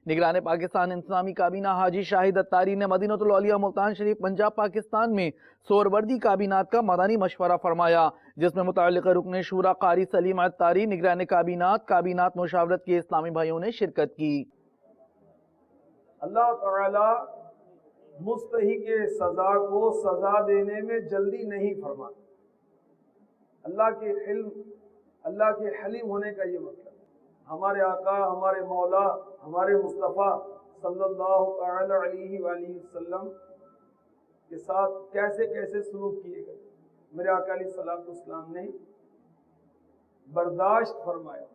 نگران پاکستان انتظامی کابینہ حاجی شاہد اتاری نے مدینۃ الاولیاء ملتان شریف پنجاب پاکستان میں سہروردی کابینات کا مدنی مشورہ فرمایا، جس میں متعلقہ رکن شورا قاری سلیم اتاری، نگران کابینات مشاورت کے اسلامی بھائیوں نے شرکت کی۔ اللہ تعالی مستحق سزا کو سزا دینے میں جلدی نہیں فرماتا۔ اللہ کے حلیم ہونے کا یہ مطلب ہے۔ ہمارے آقا، ہمارے مولا، ہمارے مصطفیٰ صلی اللہ تعالی علیہ وآلہ وسلم کے ساتھ کیسے کیسے سلوک کیے گئے، میرے آقا علیہ الصلوۃ والسلام نے برداشت فرمایا۔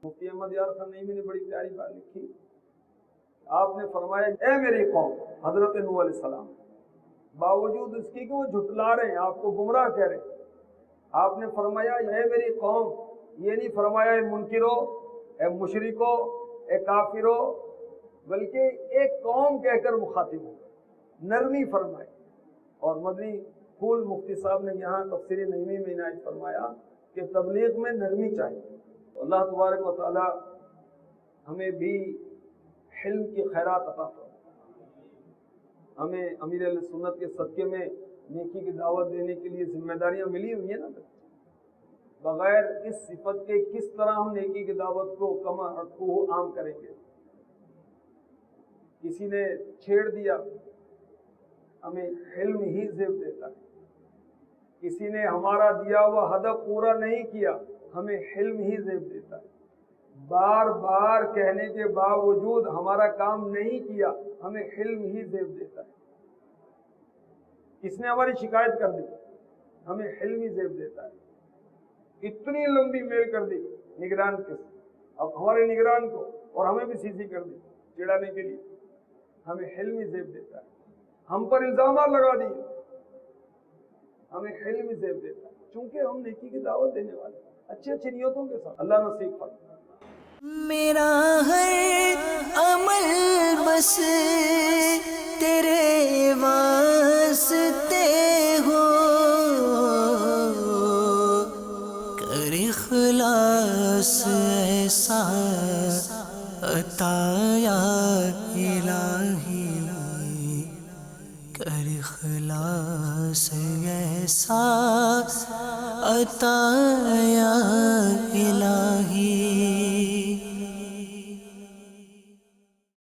مفتی احمد یار خان نعیمی نے بڑی پیاری بات لکھی، آپ نے فرمایا اے میری قوم، حضرت نوح علیہ السلام باوجود اس کی کہ وہ جھٹلا رہے ہیں، آپ کو گمراہ کہہ رہے ہیں، آپ نے فرمایا اے میری قوم، یہ نہیں فرمایا اے منکرو، اے مشرکو، اے کافرو، بلکہ ایک قوم کہہ کر مخاطب ہو، نرمی فرمائی۔ اور مدنی پھول مفتی صاحب نے یہاں تفسیر نعیمی میں عنایت فرمایا کہ تبلیغ میں نرمی چاہیے۔ اللہ تبارک و تعالی ہمیں بھی حلم کی خیرات عطا فرمائے۔ ہمیں امیر اہل سنت کے صدقے میں نیکی کی دعوت دینے کے لیے ذمہ داریاں ملی ہوئی ہیں نا، بغیر اس صفت کے کس طرح ہم نیکی کی دعوت کو کما حقوق عام کریں گے؟ کسی نے چھیڑ دیا، ہمیں حلم ہی زیب دیتا ہے۔ کسی نے ہمارا دیا ہوا ہدف پورا نہیں کیا، ہمیں حلم ہی زیب دیتا ہے۔ بار بار کہنے کے باوجود ہمارا کام نہیں کیا، ہمیں حلم ہی زیب دیتا ہے۔ کس نے ہماری شکایت کر دی، ہمیں حلم ہی زیب دیتا ہے۔ اتنی لمبی میل کر دی نگران کے، اب ہمارے نگران کو اور ہمیں بھی سیدھی کر دی چڑھانے کے لیے، ہمیں حلم ہی زیب دیتا ہے۔ ہم پر الزامات لگا دیے، ہمیں حلم ہی زیب دیتا ہے، چونکہ ہم نیکی کی دعوت دینے والے اچھی اچھی نیتوں کے ساتھ۔ اللہ نصیب فرمائے۔ میرا ہر عمل بس تیرے واسطے ہو، کر اخلاص ایسا عطا یا الہی، کر اخلاص ایسا عطا یا الہی۔